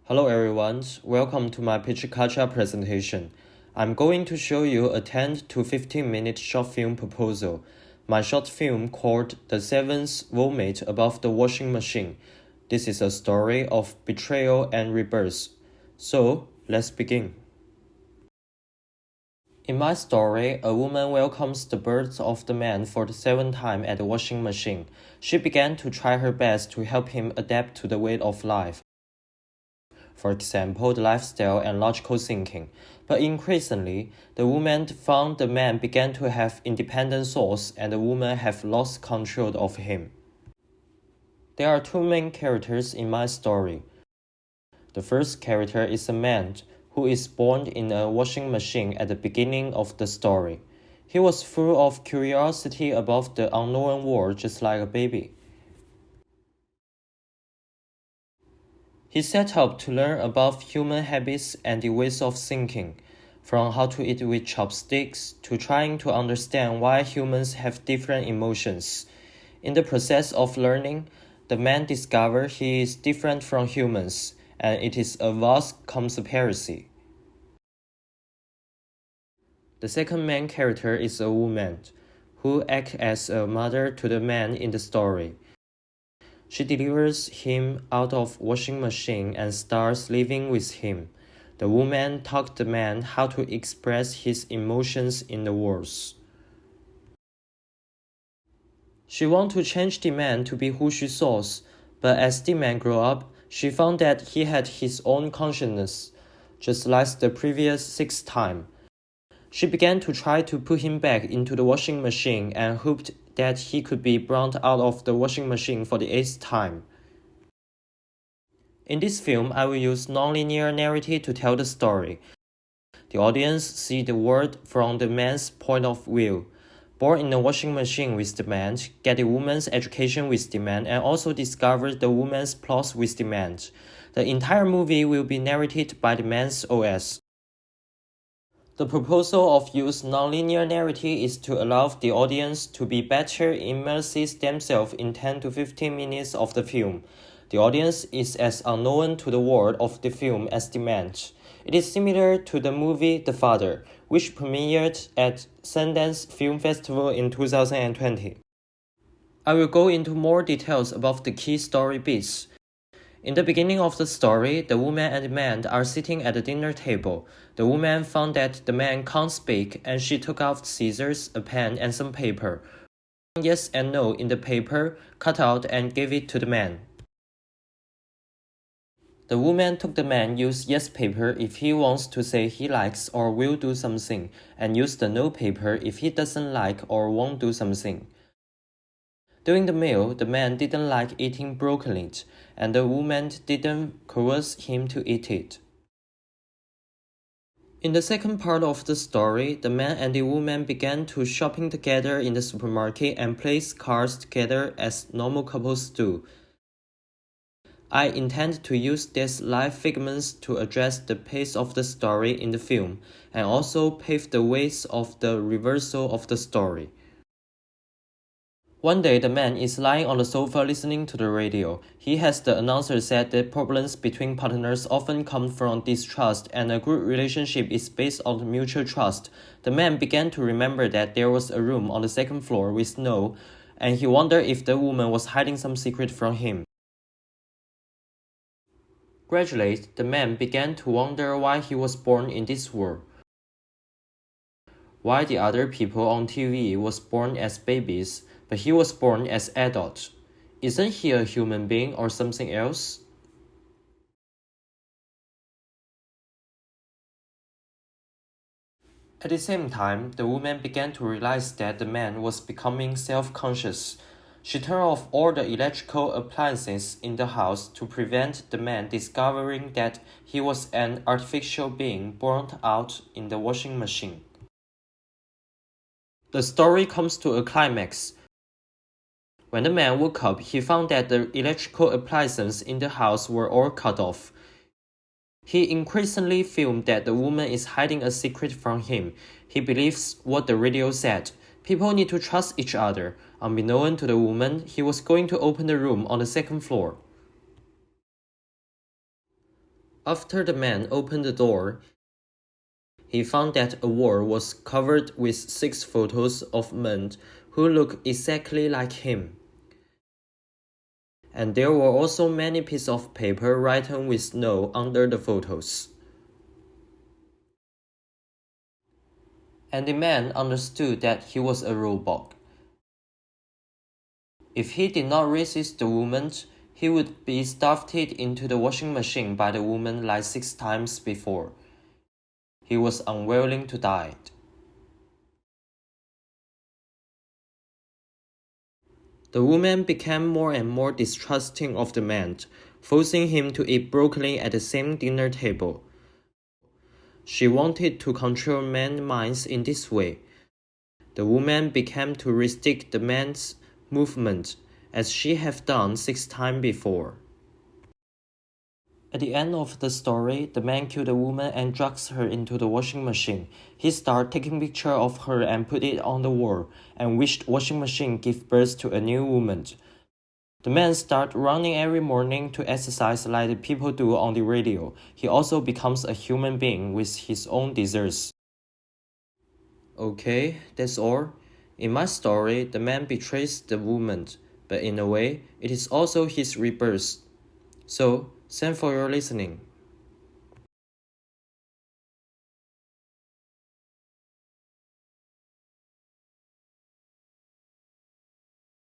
Hello everyone, welcome to my PechaKucha presentation. I'm going to show you a 10 to 15 minute short film proposal. My short film called The Seventh Vomit Above the Washing Machine. This is a story of betrayal and rebirth. So, let's begin. In my story, a woman welcomes the birth of the man for the seventh time at the washing machine. She began to try her best to help him adapt to the way of life. For example, the lifestyle and logical thinking. But increasingly, the woman found the man began to have independent thoughts and the woman have lost control of him. There are two main characters in my story. The first character is a man who is born in a washing machine at the beginning of the story. He was full of curiosity about the unknown world just like a baby. He set out to learn about human habits and the ways of thinking, from how to eat with chopsticks to trying to understand why humans have different emotions. In the process of learning, the man discovered he is different from humans, and it is a vast conspiracy. The second main character is a woman, who acts as a mother to the man in the story. She delivers him out of washing machine and starts living with him. The woman taught the man how to express his emotions in the words. She wanted to change the man to be who she thought, but as the man grew up, she found that he had his own consciousness, just like the previous 6 times. She began to try to put him back into the washing machine and hoped that he could be brought out of the washing machine for the 8th time. In this film, I will use nonlinear narrative to tell the story. The audience see the world from the man's point of view. Born in a washing machine with the man, get the woman's education with the man, and also discover the woman's plots with the man. The entire movie will be narrated by the man's OS. The proposal of use nonlinear narrative is to allow the audience to be better immerse themselves in 10 to 15 minutes of the film. The audience is as unknown to the world of the film as the man. It is similar to the movie The Father, which premiered at Sundance Film Festival in 2020. I will go into more details about the key story beats. In the beginning of the story, the woman and the man are sitting at the dinner table. The woman found that the man can't speak, and she took out scissors, a pen, and some paper. Yes and no in the paper, cut out and gave it to the man. The woman took the man use yes paper if he wants to say he likes or will do something, and use the no paper if he doesn't like or won't do something. During the meal, the man didn't like eating broccoli, and the woman didn't coerce him to eat it. In the second part of the story, the man and the woman began to shopping together in the supermarket and place cards together as normal couples do. I intend to use these live figments to address the pace of the story in the film, and also pave the ways of the reversal of the story. One day, the man is lying on the sofa listening to the radio. He has the announcer said that problems between partners often come from distrust and a good relationship is based on mutual trust. The man began to remember that there was a room on the second floor with snow, and he wondered if the woman was hiding some secret from him. Gradually, the man began to wonder why he was born in this world. Why the other people on TV was born as babies, but he was born as adult. Isn't he a human being or something else? At the same time, the woman began to realize that the man was becoming self-conscious. She turned off all the electrical appliances in the house to prevent the man discovering that he was an artificial being born out in the washing machine. The story comes to a climax. When the man woke up, he found that the electrical appliances in the house were all cut off. He increasingly feels that the woman is hiding a secret from him. He believes what the radio said. People need to trust each other. Unbeknown to the woman, he was going to open the room on the second floor. After the man opened the door, he found that a wall was covered with 6 photos of men who looked exactly like him. And there were also many pieces of paper written with no under the photos. And the man understood that he was a robot. If he did not resist the woman, he would be stuffed into the washing machine by the woman like 6 times before. He was unwilling to die. The woman became more and more distrusting of the man, forcing him to eat broccoli at the same dinner table. She wanted to control men's minds in this way. The woman began to restrict the man's movement, as she had done 6 times before. At the end of the story, the man killed the woman and drags her into the washing machine. He started taking pictures of her and put it on the wall, and wished washing machine give birth to a new woman. The man started running every morning to exercise like the people do on the radio. He also becomes a human being with his own desires. Okay, that's all. In my story, the man betrays the woman, but in a way, it is also his rebirth. So, thanks for your listening.